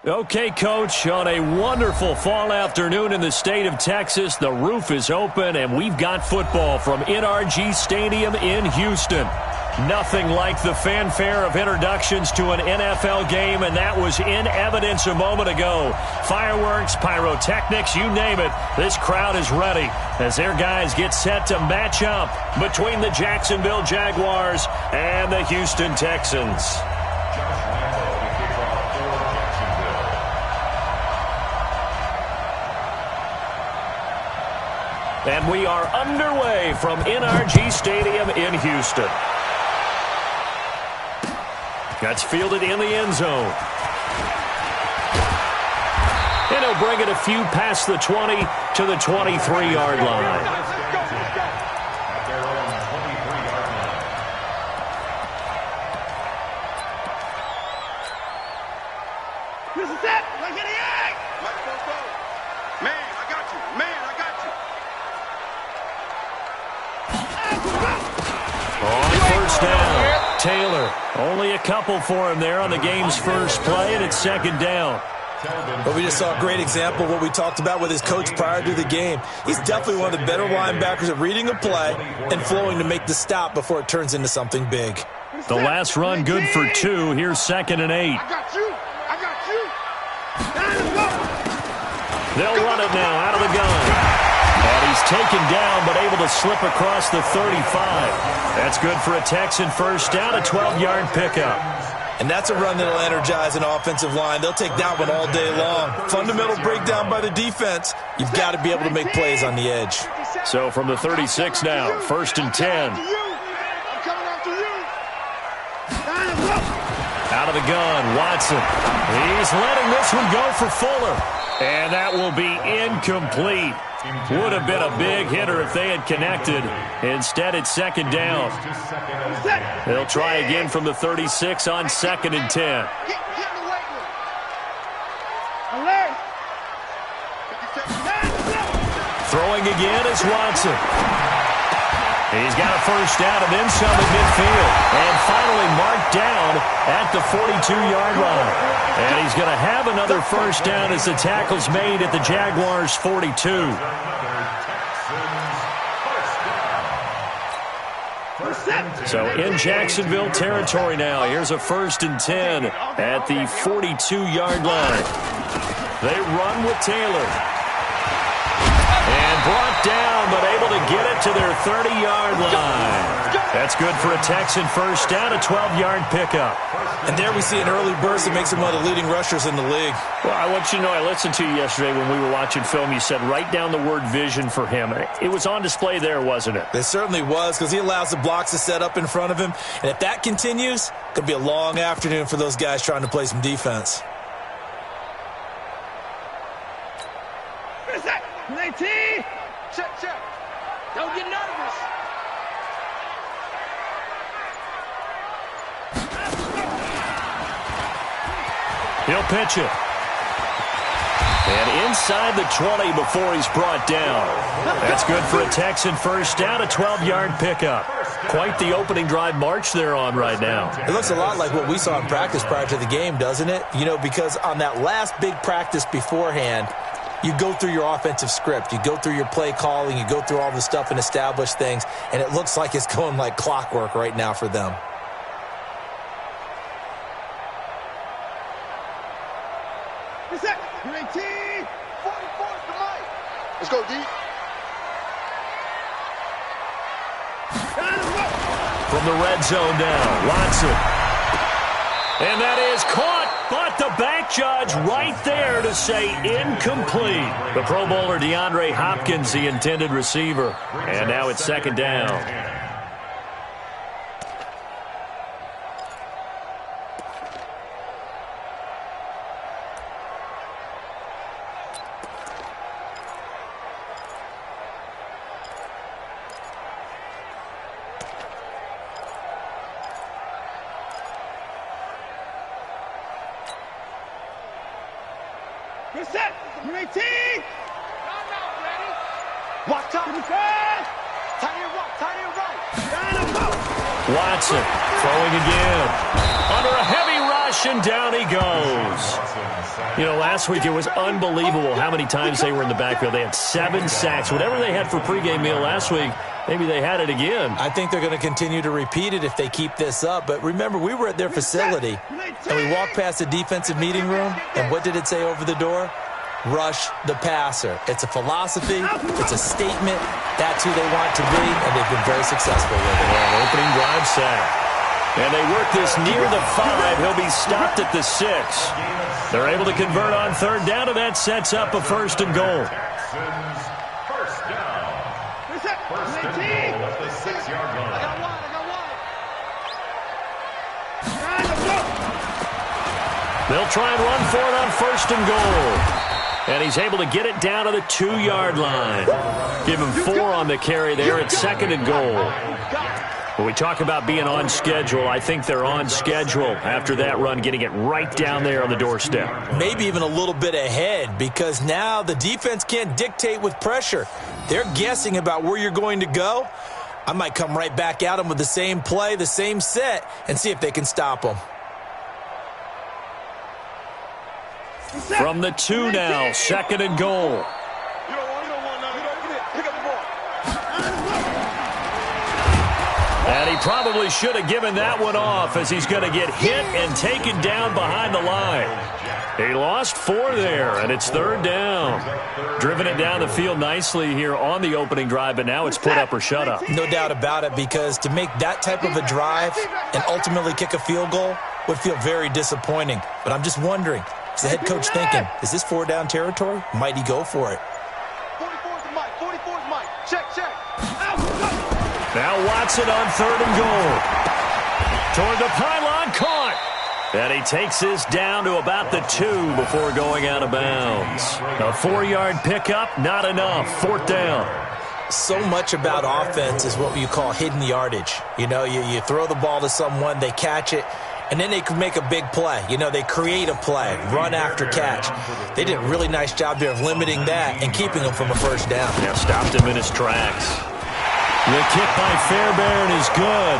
Okay, Coach, on a wonderful fall afternoon in the state of Texas, the roof is open, and we've got football from NRG Stadium in Houston. Nothing like the fanfare of introductions to an NFL game, and that was in evidence a moment ago. Fireworks, pyrotechnics, you name it, this crowd is ready as their guys get set to match up between the Jacksonville Jaguars and the Houston Texans. And we are underway from NRG Stadium in Houston. That's fielded in the end zone. And he'll bring it a few past the 20 to the 23-yard line. Taylor, only a couple for him there on the game's first play, and it's second down. Well, we just saw a great example of what we talked about with his coach prior to the game. He's definitely one of the better linebackers at reading a play and flowing to make the stop before it turns into something big. The last run good for 2. Here's 2nd and 8. I got you. They'll run it now out of the gun. And he's taken down, but able to slip across the 35. That's good for a Texan first down, a 12-yard pickup. And that's a run that'll energize an offensive line. They'll take that one all day long. Fundamental breakdown by the defense. You've got to be able to make plays on the edge. So from the 36 now, 1st and 10. Out of the gun, Watson. He's letting this one go for Fuller. And that will be incomplete. Would have been a big hitter if they had connected. Instead, it's 2nd down. They'll try again from the 36 on 2nd and 10. Throwing again is Watson. He's got a first down and then some at midfield. And finally marked down at the 42-yard line. And he's going to have another first down as the tackle's made at the Jaguars' 42. So in Jacksonville territory now. Here's a 1st and 10 at the 42-yard line. They run with Taylor. And brought down, but able to get it to their 30-yard line. That's good for a Texan first down, a 12-yard pickup. And there we see an early burst that makes him one of the leading rushers in the league. Well, I want you to know, I listened to you yesterday when we were watching film. You said write down the word vision for him. It was on display there, wasn't it? It certainly was, because he allows the blocks to set up in front of him. And if that continues, it could be a long afternoon for those guys trying to play some defense. Check. Don't get nervous. He'll pitch it. And inside the 20 before he's brought down. That's good for a Texan first down, a 12-yard pickup. Quite the opening drive march they're on right now. It looks a lot like what we saw in practice prior to the game, doesn't it? You know, because on that last big practice beforehand, you go through your offensive script. You go through your play calling. You go through all the stuff and establish things. And it looks like it's going like clockwork right now for them. Let's go, D. From the red zone now, Watson. And that is caught, but the back judge right there to say incomplete. The Pro Bowler DeAndre Hopkins, the intended receiver. And now it's 2nd down. You're set. You're 18. Walk top. Tight end right. Watson throwing again. Under a heavy rush, and down he goes. You know, last week it was unbelievable how many times they were in the backfield. They had 7 sacks. Whatever they had for pregame meal last week, maybe they had it again. I think they're going to continue to repeat it if they keep this up. But remember, we were at their facility, and we walked past the defensive meeting room, and what did it say over the door? Rush the passer. It's a philosophy. It's a statement. That's who they want to be, and they've been very successful with it. An opening drive sack. And they work this near the 5. He'll be stopped at the 6. They're able to convert on third down, and that sets up a 1st and goal. First down. First and goal at the 6-yard line. I got one. They'll try and run for it on 1st and goal. And he's able to get it down to the 2-yard line. Give him 4 on the carry there at 2nd and goal. When we talk about being on schedule, I think they're on schedule after that run, getting it right down there on the doorstep. Maybe even a little bit ahead, because now the defense can't dictate with pressure. They're guessing about where you're going to go. I might come right back at them with the same play, the same set, and see if they can stop them. From the 2 now, 2nd and goal. And he probably should have given that one off, as he's going to get hit and taken down behind the line. He lost 4 there, and it's 3rd down. Driven it down the field nicely here on the opening drive, but now it's put up or shut up. No doubt about it, because to make that type of a drive and ultimately kick a field goal would feel very disappointing. But I'm just wondering, is the head coach thinking, is this 4-down territory? Might he go for it? 44's Mike. 44's Mike. Check. Now Watson on 3rd and goal. Toward the pylon, caught. And he takes this down to about the 2 before going out of bounds. A 4-yard pickup, not enough. 4th down. So much about offense is what you call hidden yardage. You know, you throw the ball to someone, they catch it, and then they can make a big play. You know, they create a play, run after catch. They did a really nice job there of limiting that and keeping him from a 1st down. Yeah, stopped him in his tracks. The kick by Fairbairn is good.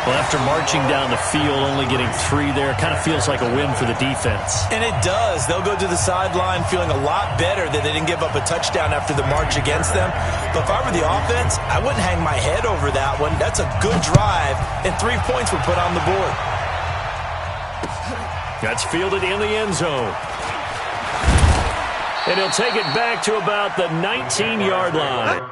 Well, after marching down the field, only getting 3 there, kind of feels like a win for the defense. And it does. They'll go to the sideline feeling a lot better that they didn't give up a touchdown after the march against them. But if I were the offense, I wouldn't hang my head over that one. That's a good drive, and 3 points were put on the board. That's fielded in the end zone. And he'll take it back to about the 19-yard line.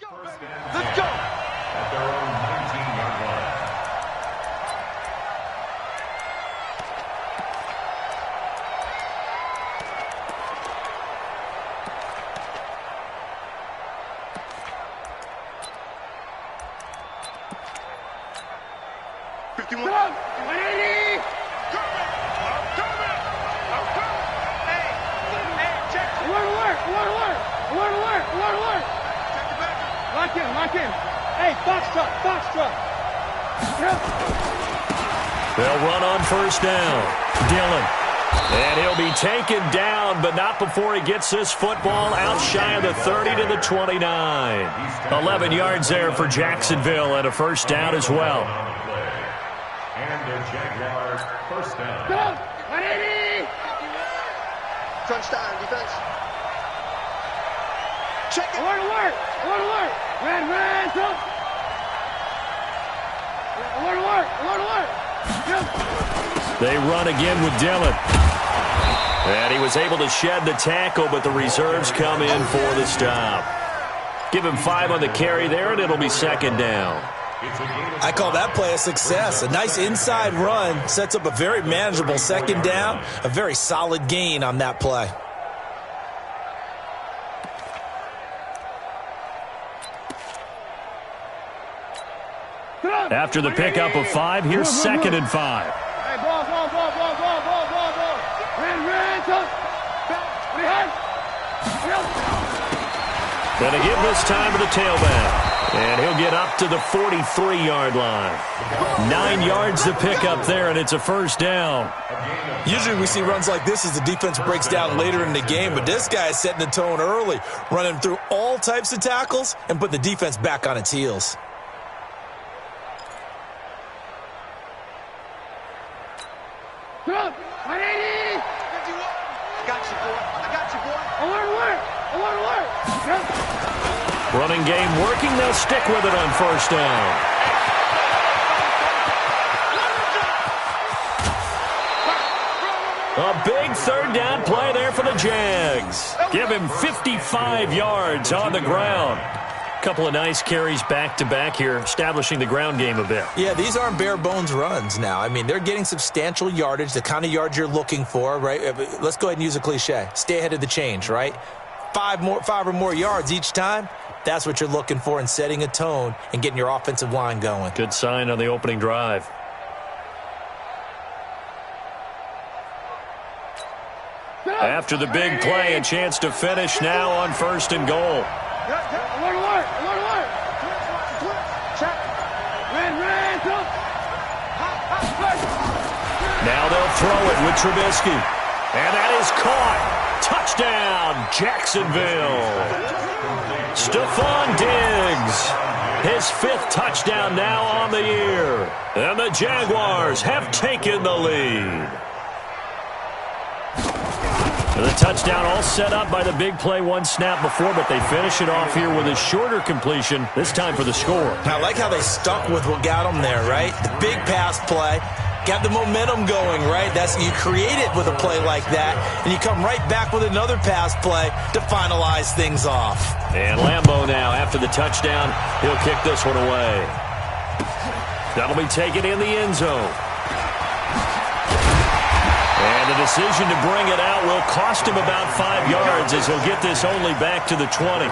Let's go. At their own 19-yard line. Lock in. Hey, box truck. They'll run on 1st down. Dillon. And he'll be taken down, but not before he gets this football out shy of the 30 to the 29. 11 yards there for Jacksonville, and a 1st down as well. And the Jaguars 1st down. Go! 180! Crunch time, defense. Check it. Word. Red, go. Word. They run again with Dillon. And he was able to shed the tackle, but the reserves come in for the stop. Give him 5 on the carry there, and it'll be 2nd down. I call that play a success. A nice inside run sets up a very manageable 2nd down, a very solid gain on that play. After the pickup of 5, here's 2nd and 5. Hey, ball. Red, go. Going to give this time to the tailback. And he'll get up to the 43-yard line. 9 yards to pick up there, and it's a first down. Usually we see runs like this as the defense breaks down later in the game, but this guy is setting the tone early, running through all types of tackles and putting the defense back on its heels. Got you, boy. I got you, boy. I want to work. Running game working. They'll stick with it on first down. A big third down play there for the Jags. Give him 55 yards on the ground. Couple of nice carries back-to-back here, establishing the ground game a bit. Yeah, these aren't bare-bones runs now. I mean, they're getting substantial yardage, the kind of yards you're looking for, right? Let's go ahead and use a cliche. Stay ahead of the change, right? 5 or more yards each time. That's what you're looking for in setting a tone and getting your offensive line going. Good sign on the opening drive. After the big play, a chance to finish now on first and goal. Now they'll throw it with Trubisky. And that is caught. Touchdown, Jacksonville. Stephon Diggs. His 5th touchdown now on the year. And the Jaguars have taken the lead. The touchdown all set up by the big play one snap before, but they finish it off here with a shorter completion, this time for the score. I like how they stuck with what got them there, right? The big pass play. Got the momentum going, right? You create it with a play like that, and you come right back with another pass play to finalize things off. And Lambeau now, after the touchdown, he'll kick this one away. That'll be taken in the end zone. And the decision to bring it out will cost him about 5 yards as he'll get this only back to the 20.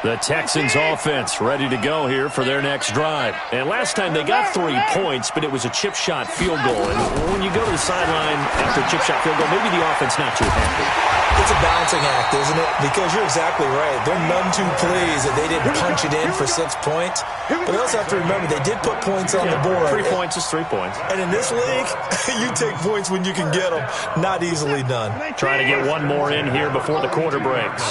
The Texans offense ready to go here for their next drive. And last time they got 3 points, but it was a chip shot field goal. And when you go to the sideline after a chip shot field goal, maybe the offense not too happy. It's a balancing act, isn't it? Because you're exactly right. They're none too pleased that they didn't punch it in for 6 points. But they also have to remember they did put points on the board. 3 points is 3 points. And in this league, you take points when you can get them. Not easily done. Trying to get one more in here before the quarter breaks.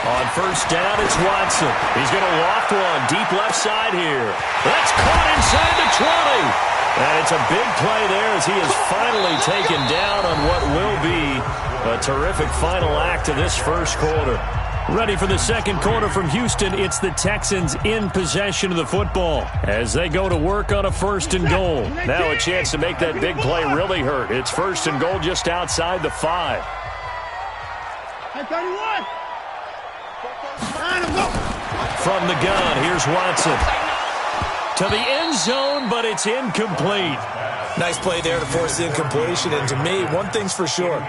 On first down, it's Watson. He's going to loft one deep left side here. That's caught inside the 20. And it's a big play there as he is finally taken down on what will be a terrific final act of this first quarter. Ready for the second quarter from Houston, it's the Texans in possession of the football as they go to work on a first and goal. Now a chance to make that big play really hurt. It's first and goal just outside the 5. From the gun, here's Watson. To the end zone, but it's incomplete. Nice play there to force the incompletion. And to me, one thing's for sure.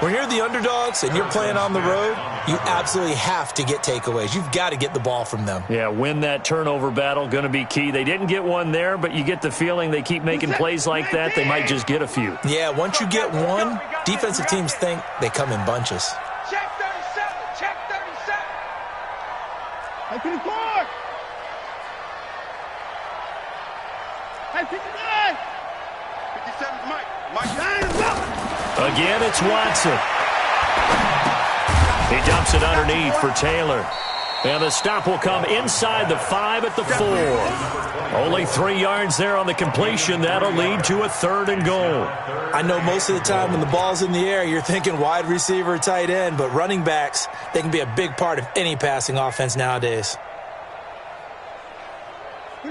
When you're the underdogs and you're playing on the road, you absolutely have to get takeaways. You've got to get the ball from them. Yeah, win that turnover battle, going to be key. They didn't get one there, but you get the feeling they keep making plays like that, they might just get a few. Yeah, once you get one, defensive teams think they come in bunches. Check 37. Check 37. I can score. I 59. 57, Mike. Again, it's Watson. He dumps it underneath for Taylor. And the stop will come inside the 5 at the 4. Only 3 yards there on the completion. That'll lead to a third and goal. I know most of the time when the ball's in the air, you're thinking wide receiver, tight end, but running backs, they can be a big part of any passing offense nowadays.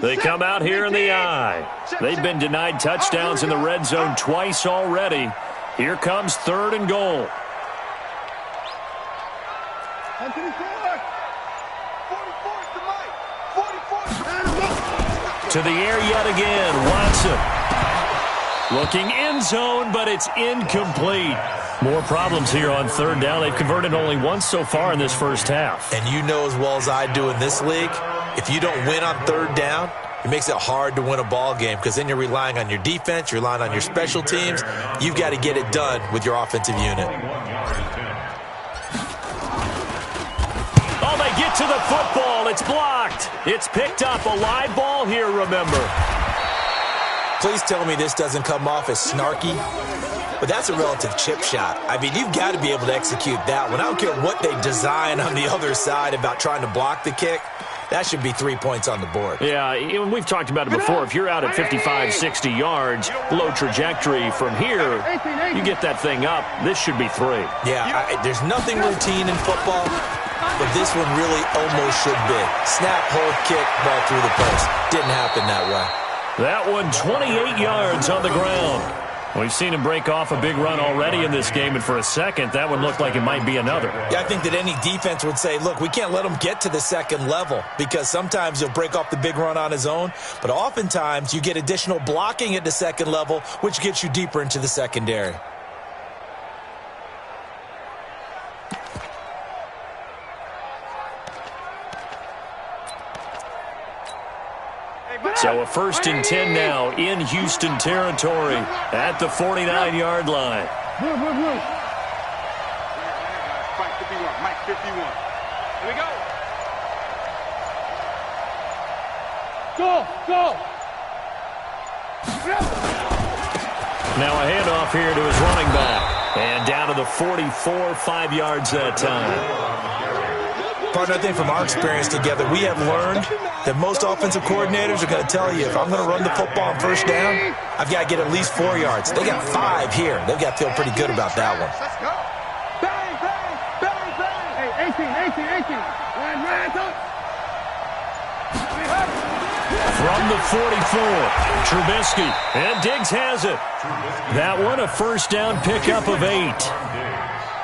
They come out here in the eye. They've been denied touchdowns in the red zone twice already. Here comes third and goal. To the air yet again, Watson. Looking end zone, but it's incomplete. More problems here on third down. They've converted only once so far in this first half. And you know as well as I do in this league, if you don't win on third down, It makes it hard to win a ball game because then you're relying on your defense, you're relying on your special teams. You've got to get it done with your offensive unit. Oh, they get to the football. It's blocked. It's picked up. A live ball here, remember. Please tell me this doesn't come off as snarky. But that's a relative chip shot. I mean, you've got to be able to execute that one. I don't care what they design on the other side about trying to block the kick. That should be 3 points on the board. Yeah, we've talked about it before. If you're out at 55, 60 yards, low trajectory from here, you get that thing up, this should be 3. Yeah, there's nothing routine in football, but this one really almost should be. Snap, hold, kick, ball through the post. Didn't happen that way. That one 28 yards on the ground. We've seen him break off a big run already in this game, and for a second, that one looked like it might be another. Yeah, I think that any defense would say, look, we can't let him get to the second level because sometimes he'll break off the big run on his own, but oftentimes you get additional blocking at the second level, which gets you deeper into the secondary. So a 1st and 10 now in Houston territory at the 49-yard line. Mike 51, Mike 51. Here we go. Go. Now a handoff here to his running back. And down to the 44, 5 yards that time. Partner, I think from our experience together, we have learned that most offensive coordinators are going to tell you, if I'm going to run the football on first down, I've got to get at least 4 yards. They got 5 here. They've got to feel pretty good about that one. Let's go. Bang, bang, bang, bang. Hey, 18. From the 44, Trubisky, and Diggs has it. That one, a first down pickup of 8.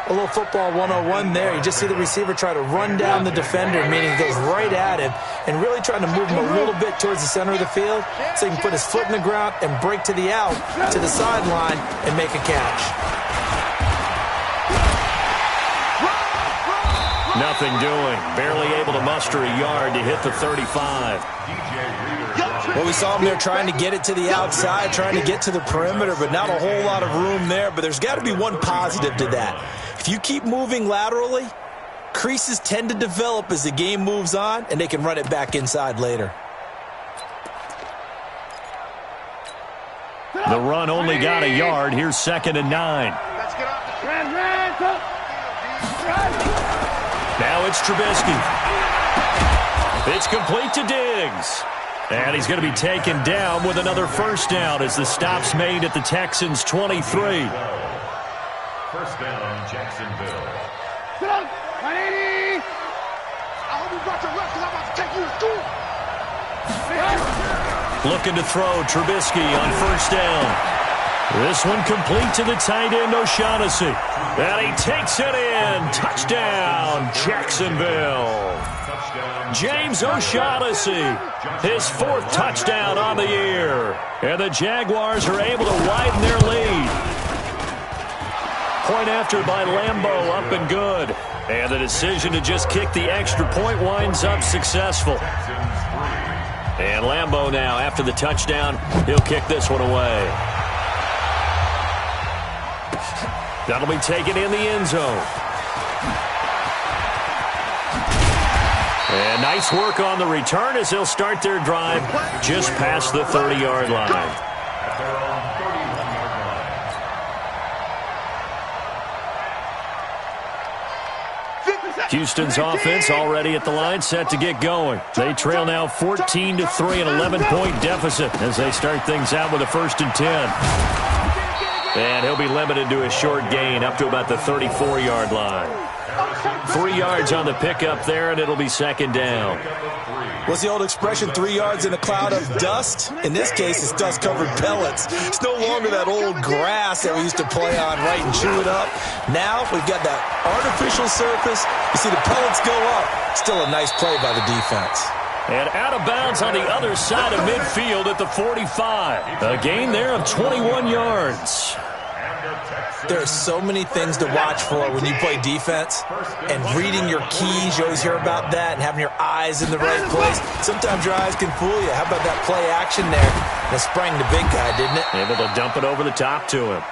A little football 101 there. You just see the receiver try to run down the defender, meaning he goes right at him, and really trying to move him a little bit towards the center of the field so he can put his foot in the ground and break to the out, to the sideline, and make a catch. Nothing doing. Barely able to muster a yard to hit the 35. Well, we saw him there trying to get it to the outside, trying to get to the perimeter, but not a whole lot of room there. But there's got to be one positive to that. If you keep moving laterally, creases tend to develop as the game moves on, and they can run it back inside later. The run only got a yard. Here's 2nd and 9. Let's get off the Now it's Trubisky. It's complete to Diggs. And he's going to be taken down with another first down as the stop's made at the Texans' 23. First down, Jacksonville. Sit up. 180. I hope you brought your rest because I'm about to take you to school. Looking to throw, Trubisky on first down. This one complete to the tight end, O'Shaughnessy. And he takes it in. Touchdown, Jacksonville. James O'Shaughnessy, his 4th touchdown on the year. And the Jaguars are able to widen their lead. Point after by Lambeau, up and good. And the decision to just kick the extra point winds up successful. And Lambeau now, after the touchdown, he'll kick this one away. That'll be taken in the end zone. And nice work on the return as they'll start their drive just past the 30-yard line. Houston's offense already at the line, set to get going. They trail now 14-3, an 11-point deficit as they start things out with a 1st and 10. And he'll be limited to a short gain up to about the 34-yard line. 3 yards on the pickup there, and it'll be 2nd down. What's the old expression, 3 yards in a cloud of dust? In this case, it's dust-covered pellets. It's no longer that old grass that we used to play on, right, and chew it up. Now we've got that artificial surface. You see the pellets go up. Still a nice play by the defense. And out of bounds on the other side of midfield at the 45. A gain there of 21 yards. There are so many things to watch for when you play defense, and reading your keys, you always hear about that, and having your eyes in the right place. Sometimes your eyes can fool you. How about that play action there? That sprang the big guy, didn't it? Able to dump it over the top to him.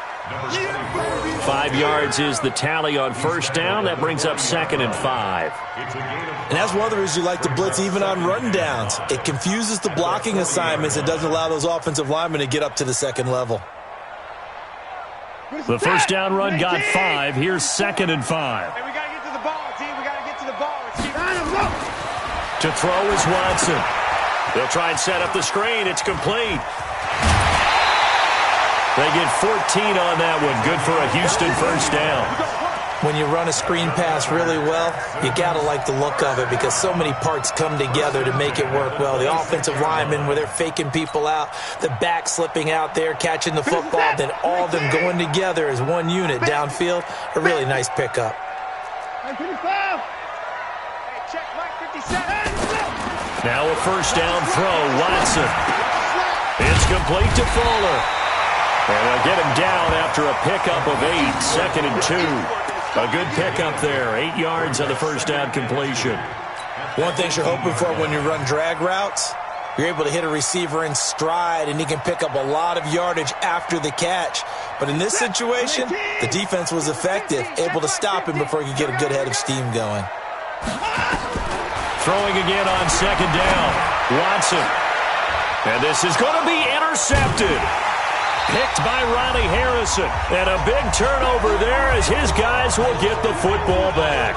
5 yards is the tally on first down. That brings up 2nd and 5. And that's one of the reasons you like to blitz even on rundowns. It confuses the blocking assignments and doesn't allow those offensive linemen to get up to the second level. The first down run got 5. Here's 2nd and 5. Hey, we got to get to the ball, team. We got to get to the ball. To throw is Watson. They'll try and set up the screen. It's complete. They get 14 on that one. Good for a Houston first down. When you run a screen pass really well, you got to like the look of it because so many parts come together to make it work well. The offensive linemen, where they're faking people out, the back slipping out there, catching the football, then all of them going together as one unit downfield. A really nice pickup. Now a first down throw, Watson. It's complete to Fuller. And they'll get him down after a pickup of 8, 2nd and 2. A good pickup there, 8 yards on the first down completion. One thing you're hoping for when you run drag routes, you're able to hit a receiver in stride, and he can pick up a lot of yardage after the catch. But in this situation, the defense was effective, able to stop him before he could get a good head of steam going. Throwing again on 2nd down, Watson. And this is going to be intercepted. Picked by Ronnie Harrison. And a big turnover there as his guys will get the football back.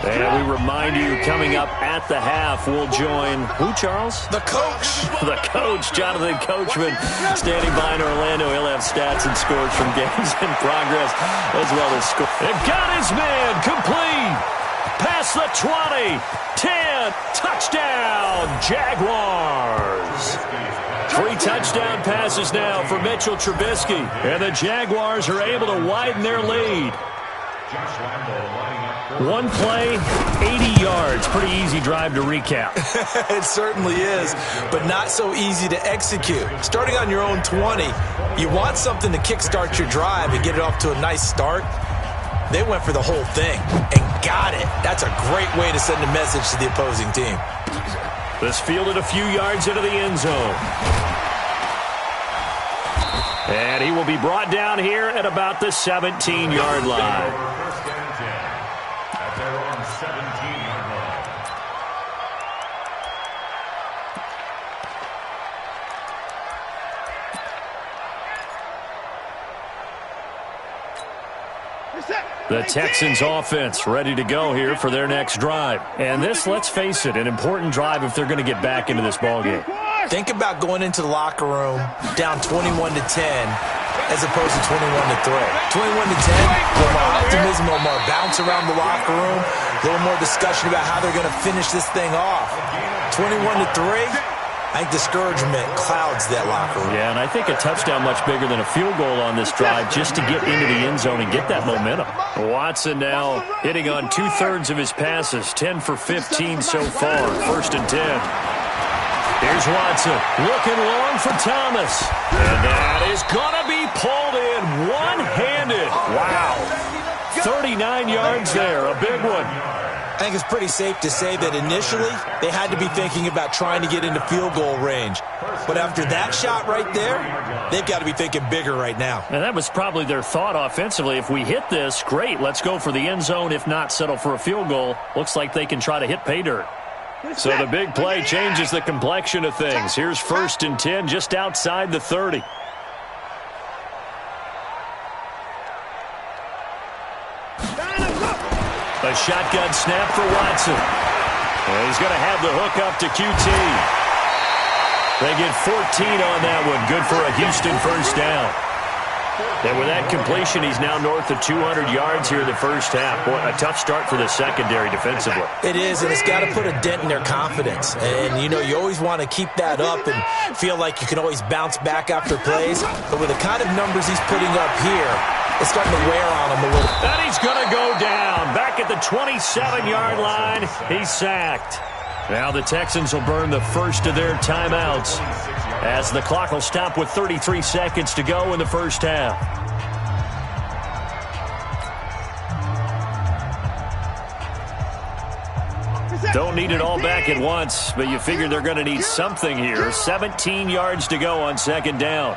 And we remind you, coming up at the half, we'll join who, Charles? The coach. The coach, Jonathan Coachman, standing by in Orlando. He'll have stats and scores from games in progress as well as scores. They've got his man complete. Past the 20, 10, touchdown, Jaguars. 3 touchdown passes now for Mitchell Trubisky, and the Jaguars are able to widen their lead. One play, 80 yards. Pretty easy drive to recap. It certainly is, but not so easy to execute. Starting on your own 20, you want something to kickstart your drive and get it off to a nice start. They went for the whole thing and got it. That's a great way to send a message to the opposing team. This fielded a few yards into the end zone. And he will be brought down here at about the 17-yard line. At their own 17-yard line. The Texans offense ready to go here for their next drive. And this, let's face it, an important drive if they're going to get back into this ballgame. Think about going into the locker room down 21-10 as opposed to 21-3. 21-10, a little more optimism, a little more bounce around the locker room, a little more discussion about how they're going to finish this thing off. 21-3, I think discouragement clouds that locker room. Yeah, and I think a touchdown much bigger than a field goal on this drive just to get into the end zone and get that momentum. Watson now hitting on 2/3 of his passes, 10 for 15 so far, 1st and 10. Here's Watson looking long for Thomas. And that is going to be pulled in one-handed. Wow. 39 yards there, a big one. I think it's pretty safe to say that initially they had to be thinking about trying to get into field goal range. But after that shot right there, they've got to be thinking bigger right now. And that was probably their thought offensively. If we hit this, great, let's go for the end zone. If not, settle for a field goal. Looks like they can try to hit pay dirt. So the big play changes the complexion of things. Here's 1st and 10 just outside the 30. A shotgun snap for Watson. And he's going to have the hook up to QT. They get 14 on that one. Good for a Houston first down. And with that completion, he's now north of 200 yards here in the first half. Boy, a tough start for the secondary defensively. It is, and it's got to put a dent in their confidence. And, you know, you always want to keep that up and feel like you can always bounce back after plays. But with the kind of numbers he's putting up here, it's starting to wear on him a little. And he's going to go down. Back at the 27-yard line, he's sacked. Now the Texans will burn the first of their timeouts as the clock will stop with 33 seconds to go in the first half. Don't need it all back at once, but you figure they're going to need something here. 17 yards to go on second down.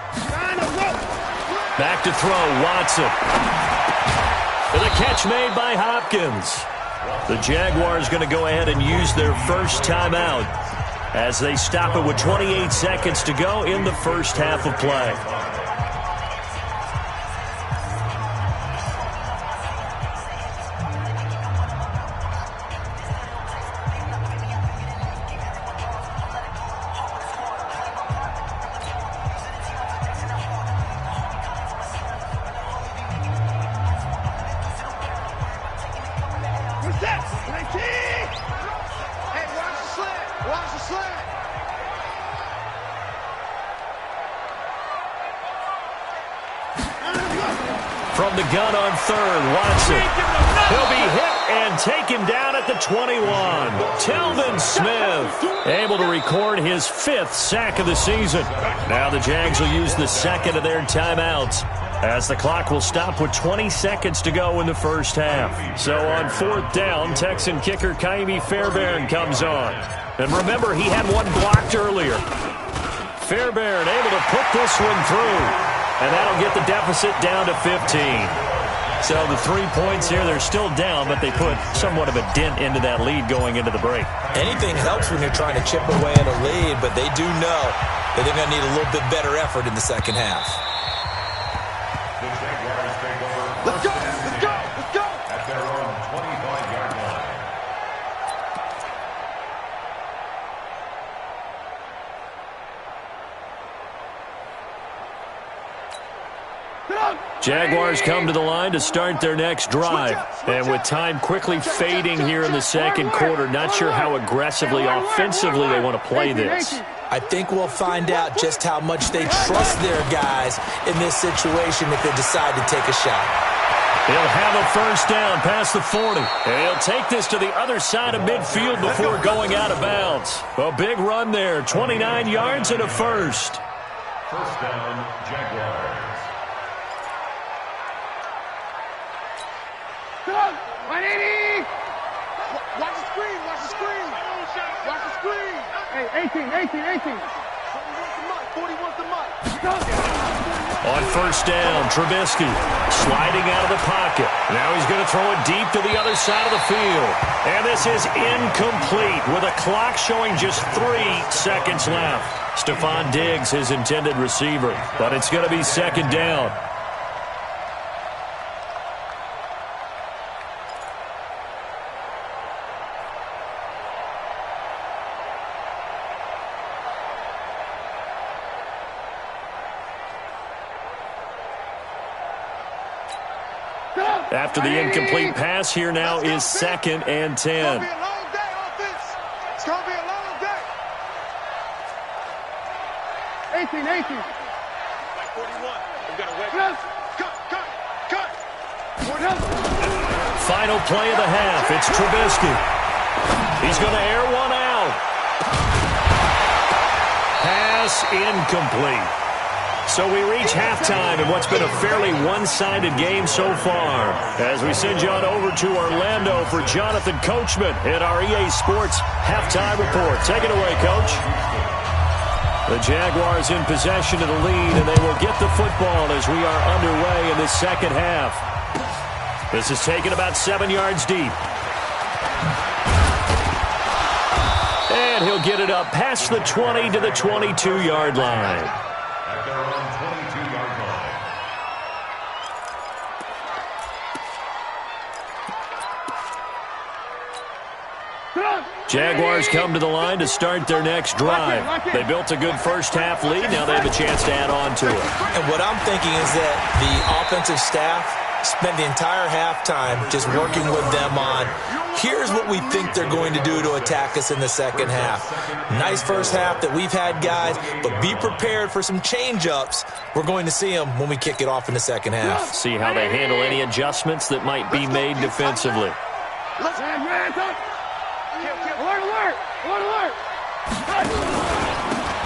Back to throw, Watson. And the catch made by Hopkins. The Jaguars going to go ahead and use their first timeout as they stop it with 28 seconds to go in the first half of play. From the gun on third, Watson. He'll be hit and taken down at the 21. Telvin Smith able to record his 5th sack of the season. Now the Jags will use the second of their timeouts as the clock will stop with 20 seconds to go in the first half. So on fourth down, Texan kicker Kaimi Fairbairn comes on. And remember, he had one blocked earlier. Fairbairn able to put this one through. And that'll get the deficit down to 15. So the 3 points here, they're still down, but they put somewhat of a dent into that lead going into the break. Anything helps when you're trying to chip away at a lead, but they do know that they're going to need a little bit better effort in the second half. Let's go! Let's go! Let's go! At their own 25-yard line. Jaguars come to the line to start their next drive. And with time quickly fading here in the second quarter, not sure how aggressively, offensively they want to play this. I think we'll find out just how much they trust their guys in this situation if they decide to take a shot. He'll have a first down past the 40. And he'll take this to the other side of midfield before going out of bounds. A big run there, 29 yards and a first. First down, Jaguars. Come on! 180! Watch the screen! Watch the screen! Watch the screen! Hey, 18! 40 wants the mic. On first down, Trubisky sliding out of the pocket. Now he's going to throw it deep to the other side of the field. And this is incomplete with a clock showing just 3 seconds left. Stephon Diggs, his intended receiver. But it's going to be second down. After the incomplete pass, here now is second and 10. It's going to be a long day, offense. It's going to be a long day. 18. 41. We've got to wait. Cut. Final play of the half. It's Trubisky. He's going to air one out. Pass incomplete. So we reach halftime in what's been a fairly one-sided game so far. As we send you on over to Orlando for Jonathan Coachman in our EA Sports Halftime Report. Take it away, Coach. The Jaguars in possession of the lead, and they will get the football as we are underway in the second half. This is taken about 7 yards deep. And he'll get it up past the 20 to the 22-yard line. At their own 22-yard line. Jaguars come to the line to start their next drive. They built a good first-half lead. Now they have a chance to add on to it. And what I'm thinking is that the offensive staff spent the entire halftime just working with them on, here's what we think they're going to do to attack us in the second half. Nice first half that we've had, guys, but be prepared for some change-ups. We're going to see them when we kick it off in the second half. See how they handle any adjustments that might be made defensively. Alert!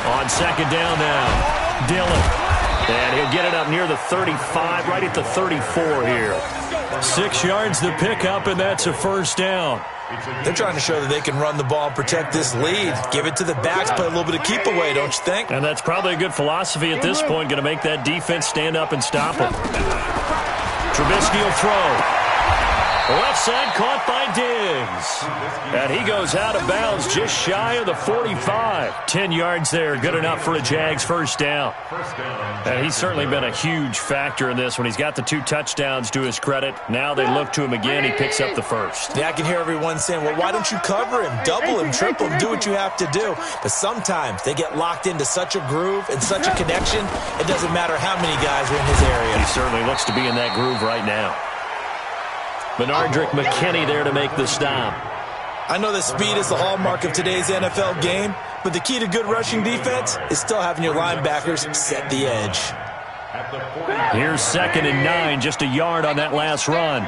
On second down now, Dillon. And he'll get it up near the 35, right at the 34 here. 6 yards the pickup, and that's a first down. They're trying to show that they can run the ball and protect this lead. Give it to the backs, play a little bit of keep away, don't you think? And that's probably a good philosophy at this point, going to make that defense stand up and stop them. Trubisky will throw. Left side caught by Diggs. And he goes out of bounds just shy of the 45. 10 yards there, good enough for a Jags first down. And he's certainly been a huge factor in this when he's got the 2 touchdowns to his credit. Now they look to him again. He picks up the first. Yeah, I can hear everyone saying, well, why don't you cover him? Double him, triple him, do what you have to do. But sometimes they get locked into such a groove and such a connection, it doesn't matter how many guys are in his area. He certainly looks to be in that groove right now. Benardrick McKinney there to make the stop. I know that speed is the hallmark of today's NFL game, but the key to good rushing defense is still having your linebackers set the edge. Here's 2nd and 9, just a yard on that last run.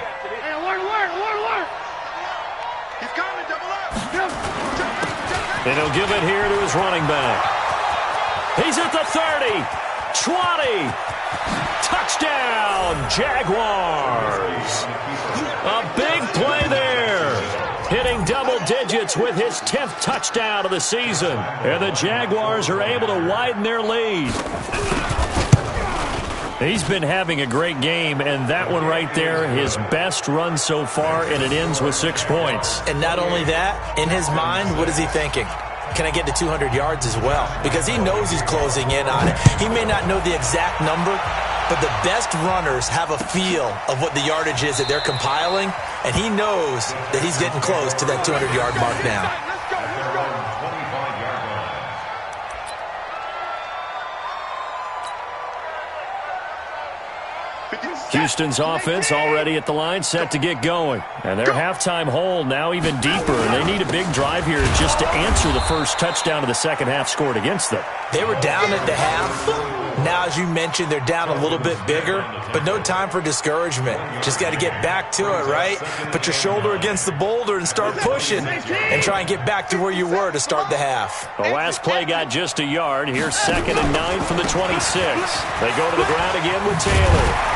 And he'll give it here to his running back. He's at the 30, 20. Touchdown, Jaguars. A big play there. Hitting double digits with his 10th touchdown of the season. And the Jaguars are able to widen their lead. He's been having a great game, and that one right there, his best run so far, and it ends with 6 points. And not only that, in his mind, what is he thinking? Can I get to 200 yards as well? Because he knows he's closing in on it. He may not know the exact number, but the best runners have a feel of what the yardage is that they're compiling, and he knows that he's getting close to that 200-yard mark now. Houston's offense already at the line, set to get going. And their halftime hole now even deeper. And they need a big drive here just to answer the first touchdown of the second half scored against them. They were down at the half. Now, as you mentioned, they're down a little bit bigger, but no time for discouragement. Just got to get back to it, right? Put your shoulder against the boulder and start pushing and try and get back to where you were to start the half. The last play got just a yard. Here's 2nd and 9 from the 26. They go to the ground again with Taylor.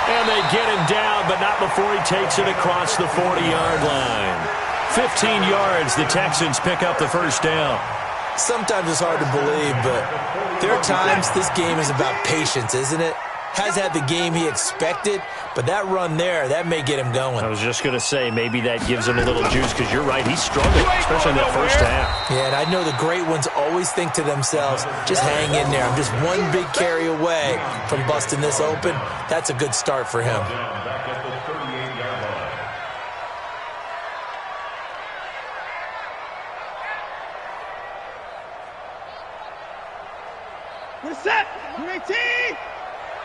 And they get him down, but not before he takes it across the 40-yard line. 15 yards, the Texans pick up the first down. Sometimes it's hard to believe, but there are times this game is about patience, isn't it? Has had the game he expected, but that run there, that may get him going. I was just going to say, maybe that gives him a little juice, because you're right, he's struggling, especially in that first half. Yeah, and I know the great ones always think to themselves, just hang in there. I'm just one big carry away from busting this open. That's a good start for him. We're set. We're 18.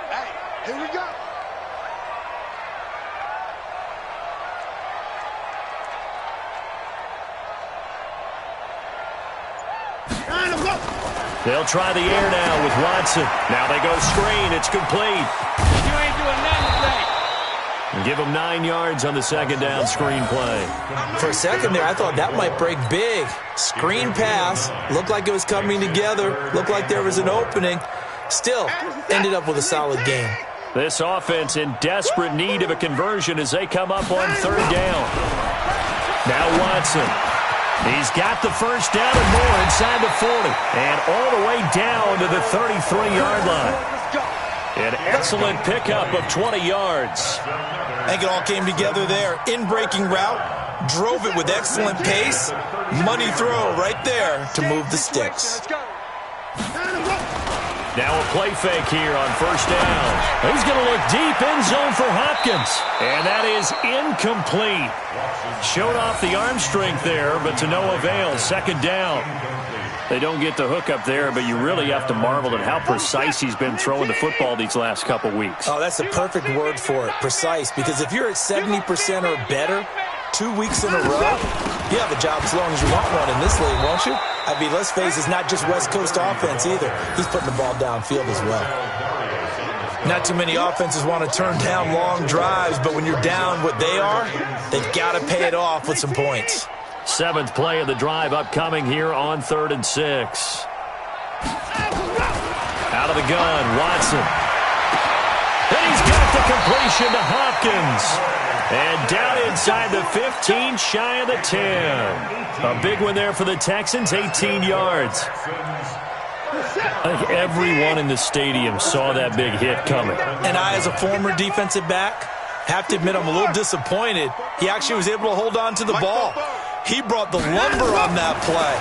Hey, here we go. They'll try the air now with Watson. Now they go screen. It's complete. You ain't doing nothing today. And give them 9 yards on the second down screen play. For a second there, I thought that might break big. Screen pass. Looked like it was coming together. Looked like there was an opening. Still, ended up with a solid game. This offense in desperate need of a conversion as they come up on 3rd down. Now Watson. He's got the first down and more inside the 40. And all the way down to the 33-yard line. An excellent pickup of 20 yards. I think it all came together there. In-breaking route. Drove it with excellent pace. Money throw right there to move the sticks. Now a play fake here on first down. He's going to look deep end zone for Hopkins. And that is incomplete. Showed off the arm strength there, but to no avail. Second down. They don't get the hook up there, but you really have to marvel at how precise he's been throwing the football these last couple weeks. Oh, that's the perfect word for it, precise. Because if you're at 70% or better 2 weeks in a row, you have a job as long as you want one in this league, won't you? I mean, let's face it, it's not just West Coast offense either. He's putting the ball downfield as well. Not too many offenses want to turn down long drives, but when you're down what they are, they've got to pay it off with some points. Seventh play of the drive upcoming here on 3rd and 6. Out of the gun, Watson. And he's got the completion to Hopkins. And down inside the 15, shy of the 10. A big one there for the Texans, 18 yards. I think everyone in the stadium saw that big hit coming. And I, as a former defensive back, have to admit I'm a little disappointed. He actually was able to hold on to the ball. He brought the lumber on that play.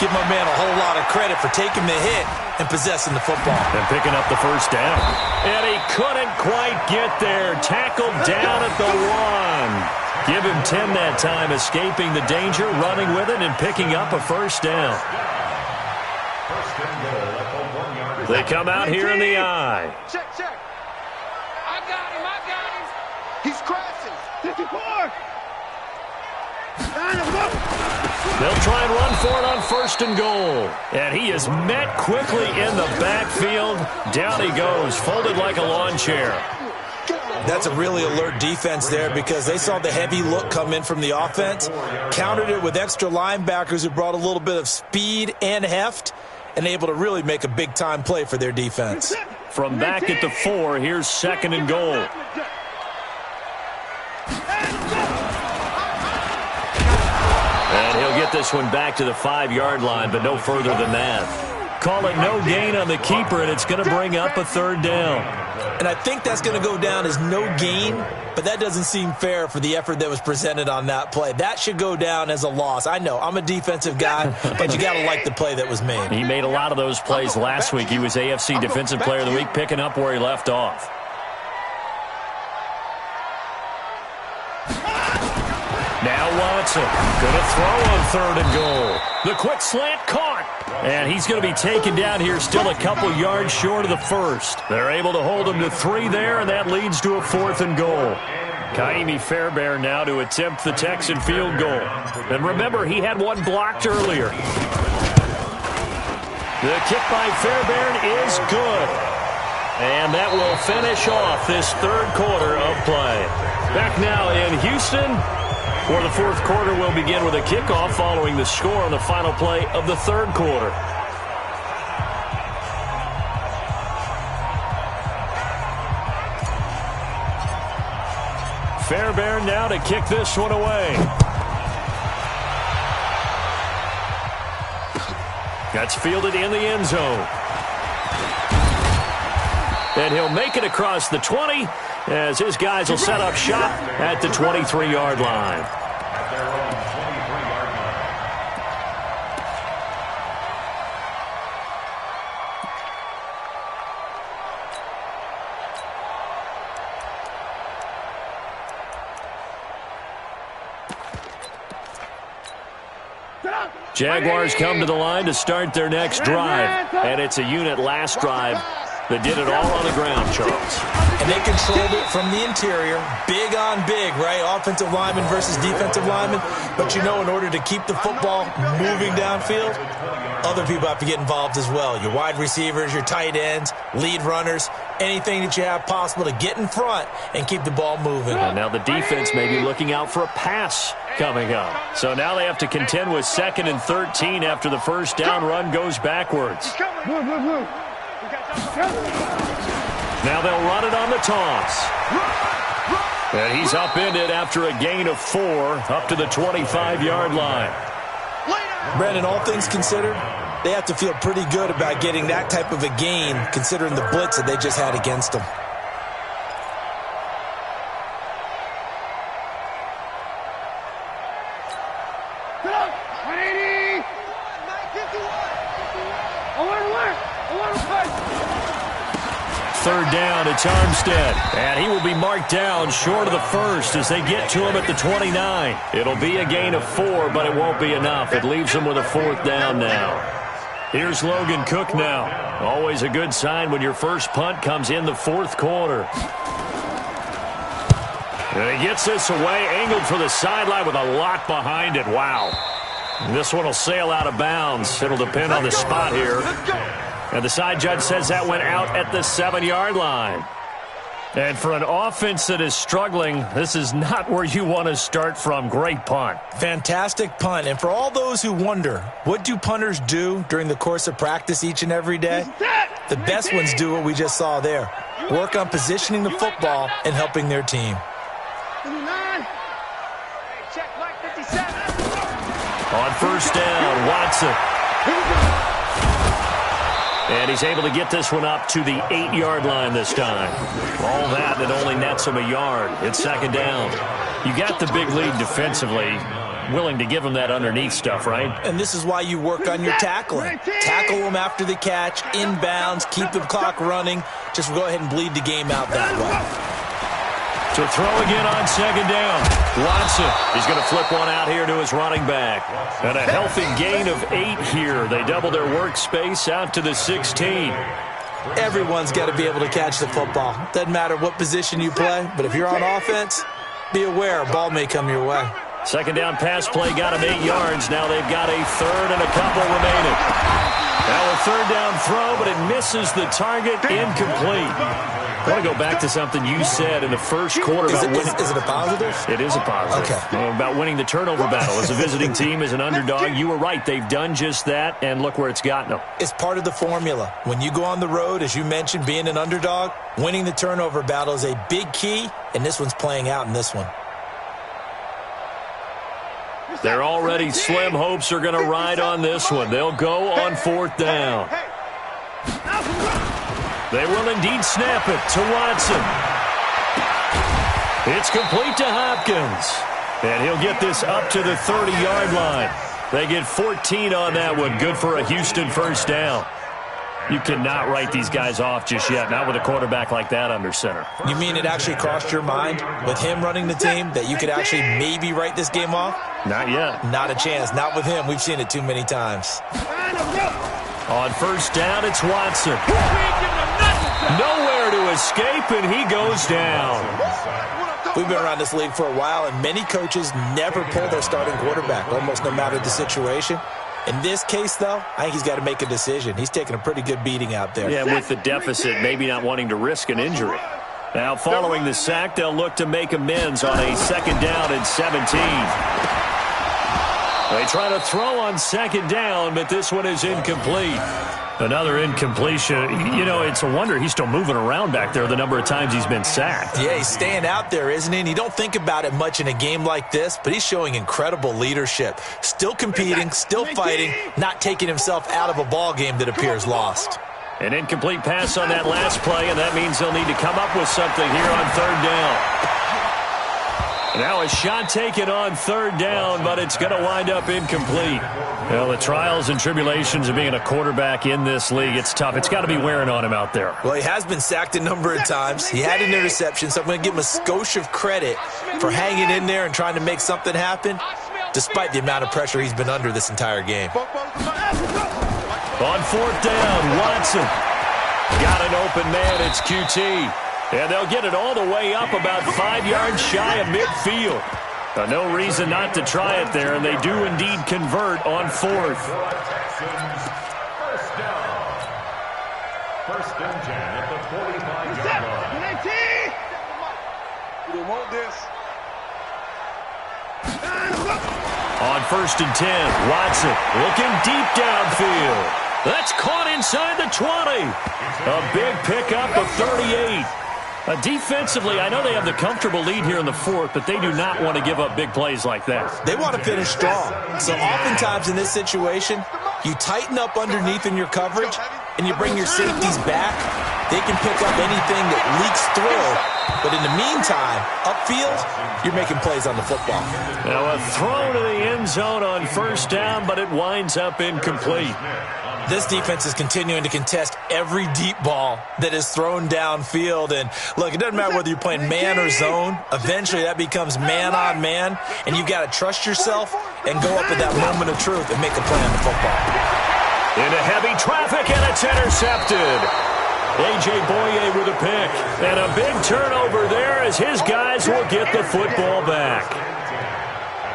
Give my man a whole lot of credit for taking the hit and possessing the football. And picking up the first down. And he couldn't quite get there. Tackled down at the 1. Give him 10 that time, escaping the danger, running with it, and picking up a first down. They come out here in the eye. Check. I got him. He's crashing. 54. They'll try and run for it on 1st and goal. And he is met quickly in the backfield. Down he goes, folded like a lawn chair. That's a really alert defense there because they saw the heavy look come in from the offense, countered it with extra linebackers who brought a little bit of speed and heft, and able to really make a big-time play for their defense. From back at the 4, here's 2nd and goal. And he'll get this one back to the 5-yard line, but no further than that. Call it no gain on the keeper, and it's going to bring up a 3rd down. And I think that's going to go down as no gain, but that doesn't seem fair for the effort that was presented on that play. That should go down as a loss. I know, I'm a defensive guy, but you got to like the play that was made. He made a lot of those plays last week. He was AFC Defensive Player of the Week, picking up where he left off. Now Watson going to throw on 3rd and goal. The quick slant caught. And he's going to be taken down here, still a couple yards short of the 1st. They're able to hold him to 3 there, and that leads to a 4th and goal. Kaimi Fairbairn now to attempt the Texan field goal. And remember, he had one blocked earlier. The kick by Fairbairn is good. And that will finish off this 3rd quarter of play. Back now in Houston, where the 4th quarter will begin with a kickoff following the score on the final play of the 3rd quarter. Fairbairn now to kick this one away. That's fielded in the end zone. And he'll make it across the 20 as his guys will set up shop at the 23-yard line. Jaguars come to the line to start their next drive. And it's a unit last drive that did it all on the ground, Charles. And they controlled it from the interior. Big on big, right? Offensive lineman versus defensive lineman. But you know, in order to keep the football moving downfield, other people have to get involved as well. Your wide receivers, your tight ends, lead runners, anything that you have possible to get in front and keep the ball moving. And now the defense may be looking out for a pass coming up. So now they have to contend with 2nd and 13 after the first down run goes backwards. Now they'll run it on the toss. And he's upended after a gain of 4 up to the 25-yard line. Brandon, all things considered, they have to feel pretty good about getting that type of a gain considering the blitz that they just had against them. Third down, it's Armstead. And he will be marked down short of the 1st as they get to him at the 29. It'll be a gain of 4, but it won't be enough. It leaves him with a 4th down now. Here's Logan Cook now. Always a good sign when your first punt comes in the 4th quarter. And he gets this away, angled for the sideline with a lot behind it. Wow. This one will sail out of bounds. It'll depend on the spot here. And the side judge says that went out at the 7-yard line. And for an offense that is struggling, this is not where you want to start from. Great punt. Fantastic punt. And for all those who wonder, what do punters do during the course of practice each and every day? The best ones do what we just saw there. Work on positioning the football and helping their team. On first down, Watson. And he's able to get this one up to the 8-yard line this time. All that, it only nets him a yard. It's second down. You got the big lead defensively. Willing to give him that underneath stuff, right? And this is why you work on your tackling. Tackle them after the catch, inbounds, keep the clock running. Just go ahead and bleed the game out that way. To throw again on second down. Watson, he's going to flip one out here to his running back. And a healthy gain of 8 here. They double their workspace out to the 16. Everyone's got to be able to catch the football. Doesn't matter what position you play, but if you're on offense, be aware a ball may come your way. Second down pass play got him 8 yards. Now they've got a third and a couple remaining. Now a third down throw, but it misses the target. Incomplete. I want to go back to something you said in the first quarter. Is it a positive? It is a positive. Okay. About winning the turnover battle. As a visiting team, as an underdog, you were right. They've done just that, and look where it's gotten them. It's part of the formula. When you go on the road, as you mentioned, being an underdog, winning the turnover battle is a big key, and this one's playing out in this one. Their already slim hopes are going to ride on this one. They'll go on fourth down. They will indeed snap it to Watson. It's complete to Hopkins. And he'll get this up to the 30-yard line. They get 14 on that one. Good for a Houston first down. You cannot write these guys off just yet, not with a quarterback like that under center. You mean it actually crossed your mind with him running the team that you could actually maybe write this game off? Not yet. Not a chance. Not with him. We've seen it too many times. On first down, it's Watson. Nowhere to escape, and he goes down. We've been around this league for a while, and many coaches never pull their starting quarterback, almost no matter the situation. In this case, though, I think he's got to make a decision. He's taking a pretty good beating out there. Yeah, with the deficit, maybe not wanting to risk an injury. Now, following the sack, they'll look to make amends on a second down and 17. They try to throw on second down, but this one is incomplete. Another incompletion. You know, it's a wonder he's still moving around back there the number of times he's been sacked. Yeah, he's staying out there, isn't he? And you don't think about it much in a game like this, but he's showing incredible leadership. Still competing, still fighting, not taking himself out of a ball game that appears lost. An incomplete pass on that last play, and that means they'll need to come up with something here on third down. Now a shot taken on third down, but it's going to wind up incomplete. Well, the trials and tribulations of being a quarterback in this league, it's tough. It's got to be wearing on him out there. Well, he has been sacked a number of times. He had an interception, so I'm going to give him a skosh of credit for hanging in there and trying to make something happen, despite the amount of pressure he's been under this entire game. On fourth down, Watson. Got an open man, it's QT. And they'll get it all the way up about 5 yards shy of midfield. No reason not to try it there, and they do indeed convert on fourth. First down. First and 10 at the 45-yard line. We don't want this. On first and 10, Watson looking deep downfield. That's caught inside the 20. A big pickup of 38. Defensively, I know they have the comfortable lead here in the fourth, but they do not want to give up big plays like that. They want to finish strong. So oftentimes in this situation, you tighten up underneath in your coverage, and you bring your safeties back. They can pick up anything that leaks through. But in the meantime, upfield, you're making plays on the football. Now a throw to the end zone on first down, but it winds up incomplete. This defense is continuing to contest every deep ball that is thrown downfield. And, look, it doesn't matter whether you're playing man or zone. Eventually, that becomes man-on-man, and you've got to trust yourself and go up at that moment of truth and make a play on the football. Into heavy traffic, and it's intercepted. A.J. Boye with a pick. And a big turnover there as his guys will get the football back.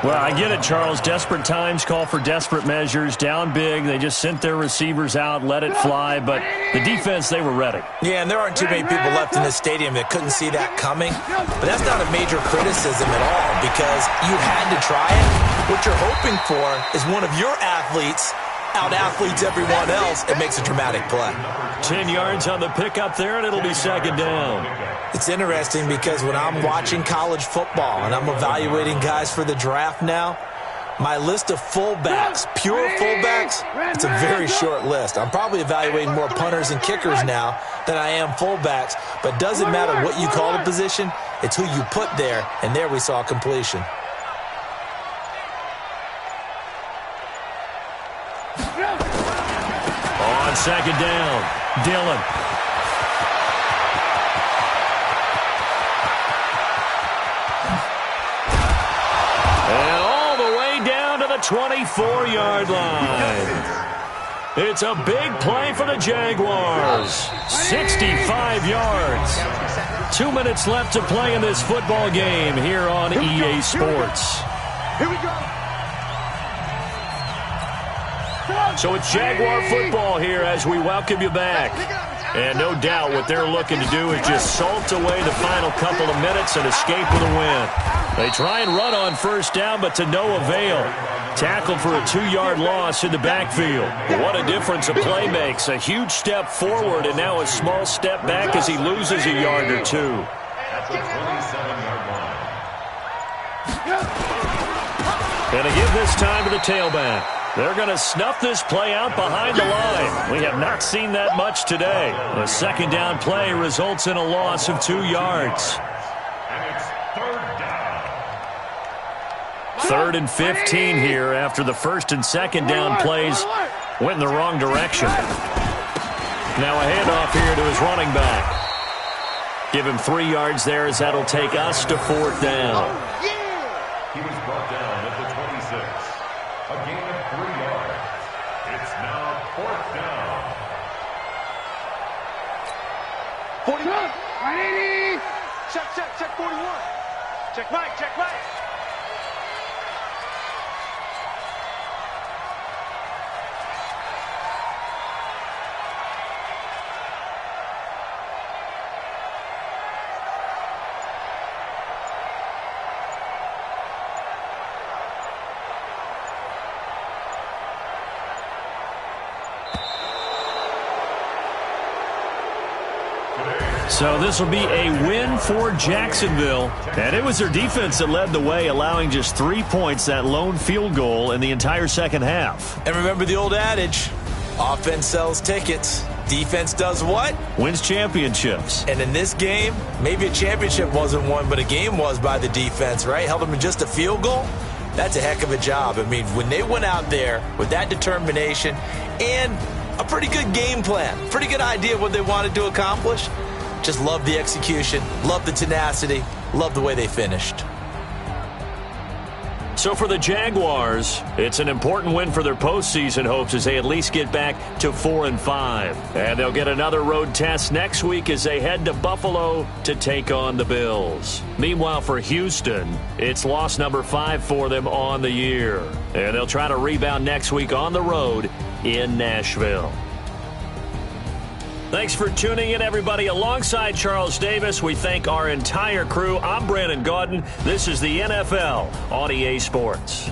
Well, I get it, Charles. Desperate times call for desperate measures. Down big, they just sent their receivers out, let it fly. But the defense, they were ready. Yeah, and there aren't too many people left in this stadium that couldn't see that coming. But that's not a major criticism at all because you had to try it. What you're hoping for is one of your athletes out-athletes everyone else and makes a dramatic play. 10 yards on the pickup there, and it'll be second down. It's interesting because when I'm watching college football and I'm evaluating guys for the draft now, my list of fullbacks, pure fullbacks, it's a very short list. I'm probably evaluating more punters and kickers now than I am fullbacks, but it doesn't matter what you call the position, it's who you put there, and there we saw completion. On second down, Dillon. And all the way down to the 24-yard line. It's a big play for the Jaguars. 65 yards. 2 minutes left to play in this football game here on EA Sports. Here we go. So it's Jaguar football here as we welcome you back. And no doubt what they're looking to do is just salt away the final couple of minutes and escape with a win. They try and run on first down, but to no avail. Tackled for a 2-yard loss in the backfield. What a difference a play makes. A huge step forward and now a small step back as he loses a yard or two. At the 27-yard line. And to give this time to the tailback. They're going to snuff this play out behind the line. We have not seen that much today. A second down play results in a loss of 2 yards. And it's third down. 3rd and 15 here after the first and second down plays went in the wrong direction. Now a handoff here to his running back. Give him 3 yards there as that'll take us to 4th down. He was brought down at the 26. A gain of 3 yards. It's now 4th down. 41. 180. Check 41. Check right. So this will be a win for Jacksonville. And it was their defense that led the way, allowing just 3 points, that lone field goal in the entire second half. And remember the old adage, offense sells tickets. Defense does what? Wins championships. And in this game, maybe a championship wasn't won, but a game was by the defense, right? Held them in just a field goal. That's a heck of a job. I mean, when they went out there with that determination and a pretty good game plan, pretty good idea of what they wanted to accomplish, just love the execution, love the tenacity, love the way they finished. So for the Jaguars, it's an important win for their postseason hopes as they at least get back to 4-5. And they'll get another road test next week as they head to Buffalo to take on the Bills. Meanwhile, for Houston, it's loss number 5 for them on the year. And they'll try to rebound next week on the road in Nashville. Thanks for tuning in, everybody. Alongside Charles Davis, we thank our entire crew. I'm Brandon Gaudin. This is the NFL on EA Sports.